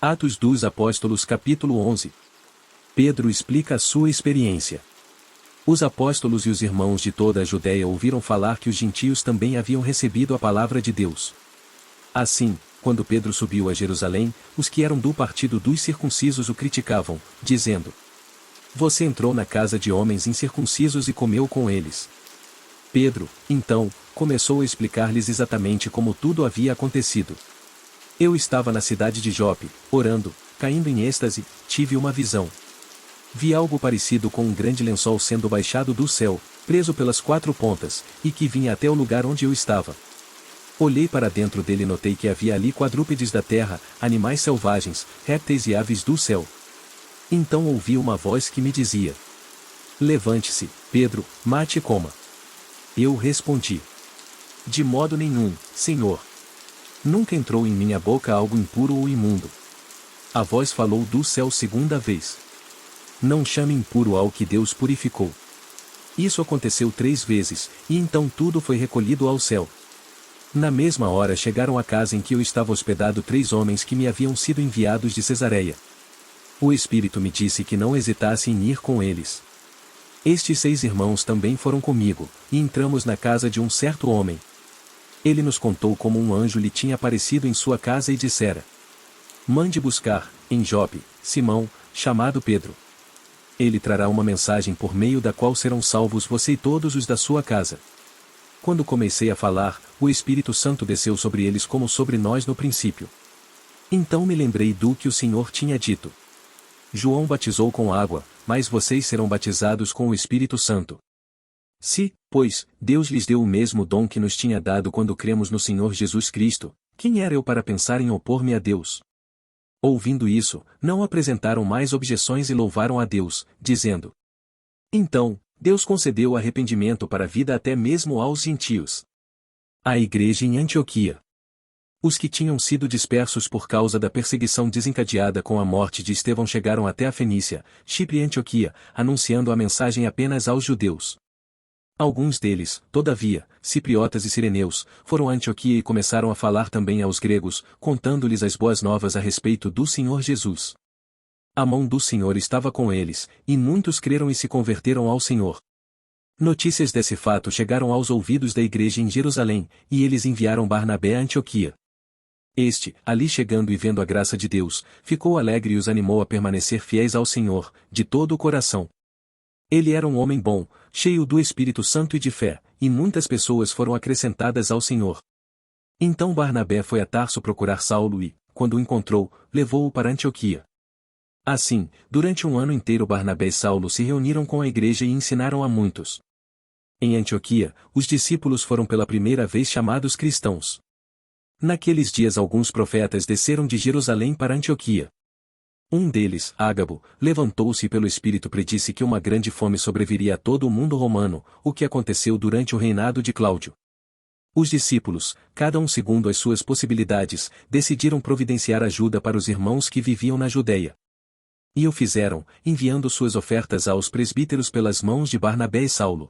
Atos dos Apóstolos capítulo 11. Pedro explica a sua experiência. Os apóstolos e os irmãos de toda a Judéia ouviram falar que os gentios também haviam recebido a palavra de Deus. Assim, quando Pedro subiu a Jerusalém, os que eram do partido dos circuncisos o criticavam, dizendo: Você entrou na casa de homens incircuncisos e comeu com eles. Pedro, então, começou a explicar-lhes exatamente como tudo havia acontecido. Eu estava na cidade de Jope, orando, caindo em êxtase, tive uma visão. Vi algo parecido com um grande lençol sendo baixado do céu, preso pelas 4 pontas, e que vinha até o lugar onde eu estava. Olhei para dentro dele e notei que havia ali quadrúpedes da terra, animais selvagens, répteis e aves do céu. Então ouvi uma voz que me dizia: Levante-se, Pedro, mate e coma. Eu respondi: De modo nenhum, Senhor. Nunca entrou em minha boca algo impuro ou imundo. A voz falou do céu segunda vez: Não chame impuro ao que Deus purificou. Isso aconteceu 3 vezes, e então tudo foi recolhido ao céu. Na mesma hora chegaram à casa em que eu estava hospedado 3 homens que me haviam sido enviados de Cesareia. O Espírito me disse que não hesitasse em ir com eles. Estes 6 irmãos também foram comigo, e entramos na casa de um certo homem. Ele nos contou como um anjo lhe tinha aparecido em sua casa e dissera: Mande buscar, em Jope, Simão, chamado Pedro. Ele trará uma mensagem por meio da qual serão salvos você e todos os da sua casa. Quando comecei a falar, o Espírito Santo desceu sobre eles como sobre nós no princípio. Então me lembrei do que o Senhor tinha dito: João batizou com água, mas vocês serão batizados com o Espírito Santo. Se, pois, Deus lhes deu o mesmo dom que nos tinha dado quando cremos no Senhor Jesus Cristo, quem era eu para pensar em opor-me a Deus? Ouvindo isso, não apresentaram mais objeções e louvaram a Deus, dizendo: Então, Deus concedeu arrependimento para a vida até mesmo aos gentios. A igreja em Antioquia. Os que tinham sido dispersos por causa da perseguição desencadeada com a morte de Estevão chegaram até a Fenícia, Chipre e Antioquia, anunciando a mensagem apenas aos judeus. Alguns deles, todavia, cipriotas e sireneus, foram a Antioquia e começaram a falar também aos gregos, contando-lhes as boas novas a respeito do Senhor Jesus. A mão do Senhor estava com eles, e muitos creram e se converteram ao Senhor. Notícias desse fato chegaram aos ouvidos da igreja em Jerusalém, e eles enviaram Barnabé a Antioquia. Este, ali chegando e vendo a graça de Deus, ficou alegre e os animou a permanecer fiéis ao Senhor, de todo o coração. Ele era um homem bom, cheio do Espírito Santo e de fé, e muitas pessoas foram acrescentadas ao Senhor. Então Barnabé foi a Tarso procurar Saulo e, quando o encontrou, levou-o para Antioquia. Assim, durante 1 ano inteiro Barnabé e Saulo se reuniram com a igreja e ensinaram a muitos. Em Antioquia, os discípulos foram pela primeira vez chamados cristãos. Naqueles dias alguns profetas desceram de Jerusalém para Antioquia. Um deles, Ágabo, levantou-se e pelo Espírito predisse que uma grande fome sobreviria a todo o mundo romano, o que aconteceu durante o reinado de Cláudio. Os discípulos, cada um segundo as suas possibilidades, decidiram providenciar ajuda para os irmãos que viviam na Judéia. E o fizeram, enviando suas ofertas aos presbíteros pelas mãos de Barnabé e Saulo.